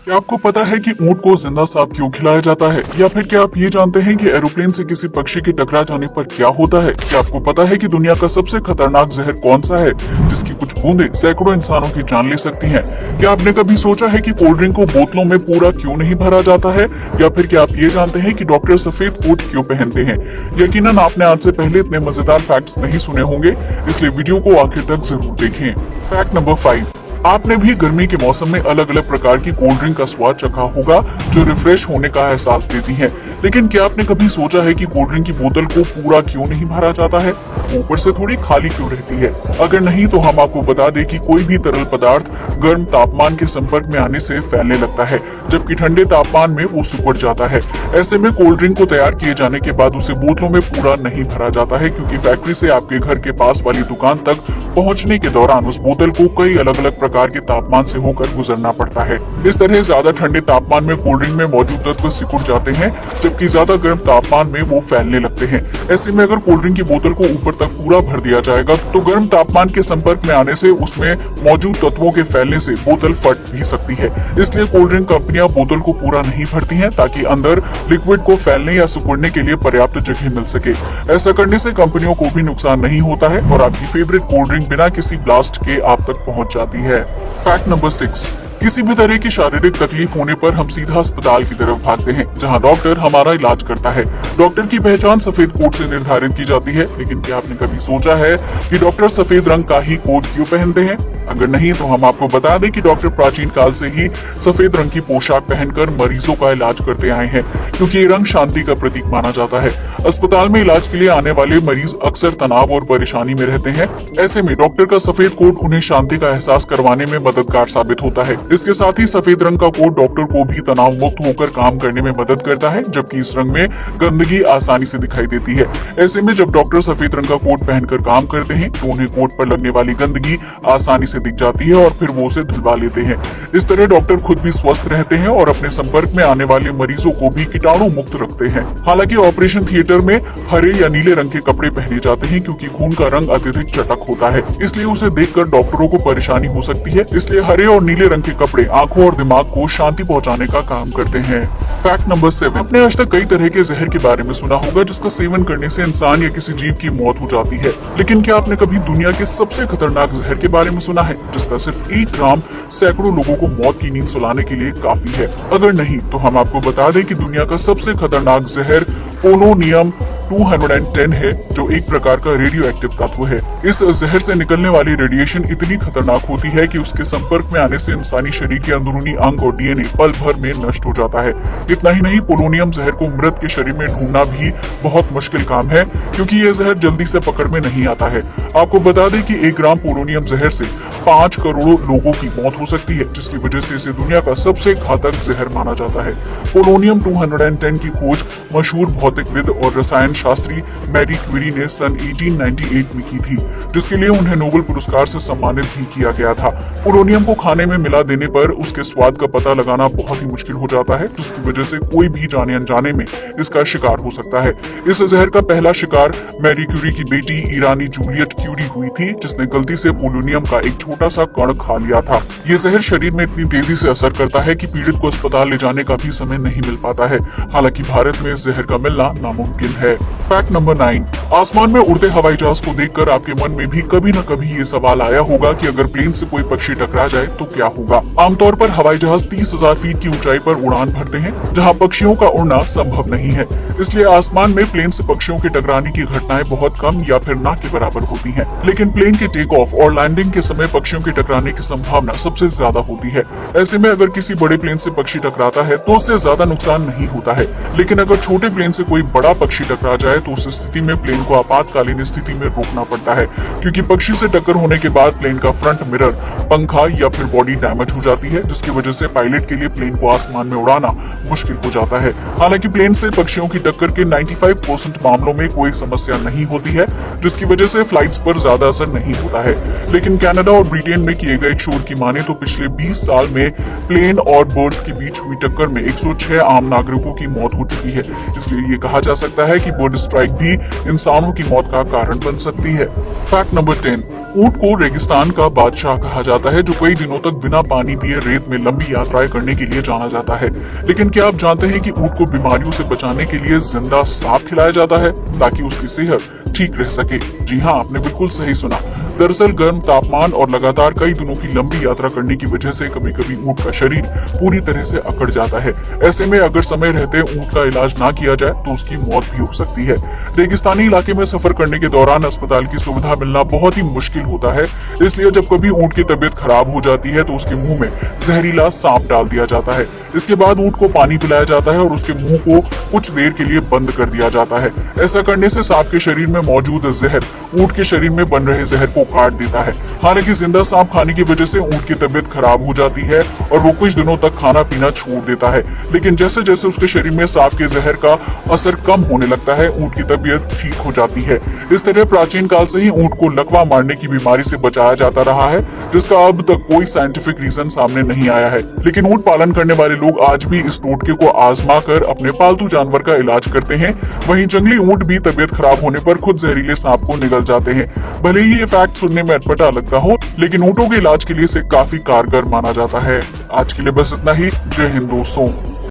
क्या आपको पता है कि ऊंट को जिंदा सांप क्यों खिलाया जाता है? या फिर क्या आप ये जानते हैं कि एरोप्लेन से किसी पक्षी के टकरा जाने पर क्या होता है? क्या आपको पता है कि दुनिया का सबसे खतरनाक जहर कौन सा है, जिसकी कुछ बूंदें सैकड़ों इंसानों की जान ले सकती हैं? क्या आपने कभी सोचा है कि कोल्ड ड्रिंक को बोतलों में पूरा क्यों नहीं भरा जाता है? या फिर क्या आप ये जानते हैं कि डॉक्टर सफेद कोट क्यों पहनते हैं? यकीनन आपने आज से पहले इतने मजेदार फैक्ट्स नहीं सुने होंगे, इसलिए वीडियो को आखिर तक जरूर देखें। फैक्ट नंबर 5, आपने भी गर्मी के मौसम में अलग अलग प्रकार की कोल्ड ड्रिंक का स्वाद चखा होगा जो रिफ्रेश होने का एहसास देती हैं। लेकिन क्या आपने कभी सोचा है कि कोल्ड ड्रिंक की बोतल को पूरा क्यों नहीं भरा जाता है? ऊपर से थोड़ी खाली क्यों रहती है? अगर नहीं तो हम आपको बता दें कि कोई भी तरल पदार्थ गर्म तापमान के संपर्क में आने से फैलने लगता है, जबकि ठंडे तापमान में वो सिकुड़ जाता है। ऐसे में कोल्ड ड्रिंक को तैयार किए जाने के बाद उसे बोतलों में पूरा नहीं भरा जाता है, क्योंकि फैक्ट्री से आपके घर के पास वाली दुकान तक पहुंचने के दौरान उस बोतल को कई अलग अलग प्रकार के तापमान से होकर गुजरना पड़ता है। इस तरह ज्यादा ठंडे तापमान में कोल्ड ड्रिंक में मौजूद तत्व सिकुड़ जाते हैं, जबकि ज्यादा गर्म तापमान में वो फैलने लगते हैं। ऐसे में अगर कोल्ड ड्रिंक की बोतल को ऊपर तक पूरा भर दिया जाएगा तो गर्म तापमान के संपर्क में आने से उसमें मौजूद तत्वों के फैलने से बोतल फट भी सकती है। इसलिए कोल्ड ड्रिंक कंपनियां बोतल को पूरा नहीं भरती हैं, ताकि अंदर लिक्विड को फैलने या सिकुड़ने के लिए पर्याप्त जगह मिल सके। ऐसा करने से कंपनियों को भी नुकसान नहीं होता है और आपकी फेवरेट कोल्ड ड्रिंक बिना किसी ब्लास्ट के आप तक पहुंच जाती है। फैक्ट नंबर 6, किसी भी तरह की शारीरिक तकलीफ होने पर हम सीधा अस्पताल की तरफ भागते हैं, जहां डॉक्टर हमारा इलाज करता है। डॉक्टर की पहचान सफेद कोट से निर्धारित की जाती है, लेकिन क्या आपने कभी सोचा है कि डॉक्टर सफेद रंग का ही कोट क्यों पहनते हैं? अगर नहीं तो हम आपको बता दें कि डॉक्टर प्राचीन काल से ही सफेद रंग की पोशाक पहनकर मरीजों का इलाज करते आए हैं, क्योंकि ये रंग शांति का प्रतीक माना जाता है। अस्पताल में इलाज के लिए आने वाले मरीज अक्सर तनाव और परेशानी में रहते हैं। ऐसे में डॉक्टर का सफेद कोट उन्हें शांति का एहसास करवाने में मददगार साबित होता है। इसके साथ ही सफेद रंग का कोट डॉक्टर को भी तनाव मुक्त होकर काम करने में मदद करता है, जबकि इस रंग में गंदगी आसानी से दिखाई देती है। ऐसे में जब डॉक्टर सफेद रंग का कोट पहनकर काम करते हैं तो उन्हें कोट पर लगने वाली गंदगी आसानी से दिख जाती है और फिर वो उसे धुलवा लेते हैं। इस तरह डॉक्टर खुद भी स्वस्थ रहते हैं और अपने संपर्क में आने वाले मरीजों को भी कीटाणु मुक्त रखते हैं। हालांकि ऑपरेशन थिएटर में हरे या नीले रंग के कपड़े पहने जाते हैं, क्योंकि खून का रंग अत्यधिक चटक होता है, इसलिए उसे देखकर डॉक्टरों को परेशानी हो सकती है। इसलिए हरे और नीले रंग के कपड़े आंखों और दिमाग को शांति पहुंचाने का काम करते हैं। फैक्ट नंबर 7, आपने आज तक कई तरह के जहर के बारे में सुना होगा जिसका सेवन करने से इंसान या किसी जीव की मौत हो जाती है, लेकिन क्या आपने कभी दुनिया के सबसे खतरनाक जहर के बारे में सुना है, जिसका सिर्फ 1 ग्राम सैकड़ों लोगों को मौत की नींद सुलाने के लिए काफी है? अगर नहीं तो हम आपको बता दें कि दुनिया का सबसे खतरनाक जहर पोलोनियम 210 है, जो एक प्रकार का रेडियो एक्टिव तत्व है। इस जहर से निकलने वाली रेडिएशन इतनी खतरनाक होती है कि उसके संपर्क में आने से इंसानी शरीर के अंदरूनी अंग और डीएनए पल भर में नष्ट हो जाता है। इतना ही नहीं, पोलोनियम जहर को मृत के शरीर में ढूंढना भी बहुत मुश्किल काम है, क्योंकि ये जहर जल्दी से पकड़ में नहीं आता है। आपको बता दें कि 1 ग्राम पोलोनियम जहर से 5 करोड़ लोगों की मौत हो सकती है, जिसकी वजह से इसे दुनिया का सबसे घातक जहर माना जाता है। पोलोनियम 210 की खोज मशहूर भौतिकविद और रसायन शास्त्री मैरी क्यूरी ने सन 1898 में की थी, जिसके लिए उन्हें नोबेल पुरस्कार से सम्मानित भी किया गया था। पोलोनियम को खाने में मिला देने पर उसके स्वाद का पता लगाना बहुत ही मुश्किल हो जाता है, जिसकी वजह से कोई भी जाने अनजाने में इसका शिकार हो सकता है। इस जहर का पहला शिकार मैरी क्यूरी की बेटी ईरानी जूलियट क्यूरी हुई थी, जिसने गलती से पोलोनियम का एक छोटा सा कण खा लिया था। ये जहर शरीर में इतनी तेजी से असर करता है कि पीड़ित को अस्पताल ले जाने का भी समय नहीं मिल पाता है। हालांकि भारत में इस जहर का मिलना नामुमकिन है। फैक्ट नंबर 9, आसमान में उड़ते हवाई जहाज को देखकर आपके मन में भी कभी न कभी ये सवाल आया होगा कि अगर प्लेन से कोई पक्षी टकरा जाए तो क्या होगा। आमतौर पर हवाई जहाज 30,000 फीट की ऊंचाई पर उड़ान भरते हैं, जहां पक्षियों का उड़ना संभव नहीं है। इसलिए आसमान में प्लेन से पक्षियों के टकराने की घटनाएं बहुत कम या फिर ना के बराबर होती हैं। लेकिन प्लेन के टेक ऑफ और लैंडिंग के समय पक्षियों के टकराने की संभावना सबसे ज्यादा होती है। ऐसे में अगर किसी बड़े प्लेन से पक्षी टकराता है तो उससे ज्यादा नुकसान नहीं होता है, लेकिन अगर छोटे प्लेन से कोई बड़ा पक्षी टकरा जाए तो उस स्थिति में प्लेन को आपातकालीन स्थिति में रोकना पड़ता है, क्योंकि पक्षी से टक्कर होने के बाद प्लेन का फ्रंट मिरर, पंखा या फिर बॉडी डैमेज हो जाती है, जिसकी वजह से पायलट के लिए प्लेन को आसमान में उड़ाना मुश्किल हो जाता है। हालांकि प्लेन से पक्षियों की टक्कर के 95% मामलों में कोई समस्या नहीं होती है, जिसकी वजह से फ्लाइट्स पर ज्यादा असर नहीं होता है। लेकिन कनाडा और ब्रिटेन में किए गए एक शोध की माने तो पिछले 20 साल में प्लेन और बर्ड्स के बीच हुई टक्कर में 106 आम नागरिकों की मौत हो चुकी है। इसलिए ये कहा जा सकता है कि बर्ड स्ट्राइक भी इंसानों की मौत का कारण बन सकती है। फैक्ट नंबर 10, ऊंट को रेगिस्तान का बादशाह कहा जाता है, जो कई दिनों तक बिना पानी पिए रेत में लंबी यात्राएं करने के लिए जाना जाता है। लेकिन क्या आप जानते हैं कि ऊंट को बीमारियों से बचाने के लिए जिंदा सांप खिलाया जाता है ताकि उसकी सेहत ठीक रह सके? जी हाँ, आपने बिल्कुल सही सुना। दरअसल गर्म तापमान और लगातार कई दिनों की लंबी यात्रा करने की वजह से कभी कभी ऊंट का शरीर पूरी तरह से अकड़ जाता है। ऐसे में अगर समय रहते ऊंट का इलाज ना किया जाए तो उसकी मौत भी हो सकती है। रेगिस्तानी इलाके में सफर करने के दौरान अस्पताल की सुविधा मिलना बहुत ही मुश्किल होता है। इसलिए जब कभी ऊंट की तबीयत खराब हो जाती है तो उसके मुंह में जहरीला सांप डाल दिया जाता है। इसके बाद ऊंट को पानी पिलाया जाता है और उसके मुंह को कुछ देर के लिए बंद कर दिया जाता है। ऐसा करने से सांप के शरीर में मौजूद जहर ऊंट के शरीर में बन रहे जहर को काट देता है। हालांकि जिंदा सांप खाने की वजह से ऊंट की तबीयत खराब हो जाती है और वो कुछ दिनों तक खाना पीना छोड़ देता है। लेकिन जैसे जैसे उसके शरीर में सांप के जहर का असर कम होने लगता है, ऊंट की तबीयत ठीक हो जाती है। इस तरह प्राचीन काल से ही ऊंट को लकवा मारने की बीमारी से बचाया जाता रहा है, जिसका अब तक कोई साइंटिफिक रीजन सामने नहीं आया है। लेकिन ऊंट पालन करने वाले लोग आज भी इस टोटके को आजमा कर अपने पालतू जानवर का इलाज करते हैं। वहीं जंगली ऊंट भी तबीयत खराब होने पर खुद जहरीले सांप को निगल जाते हैं। भले ही ये फैक्ट सुनने में अटपटा लगता हो, लेकिन ऊंटों के इलाज के लिए इसे काफी कारगर माना जाता है। आज के लिए बस इतना ही। जय हिंद दोस्तों।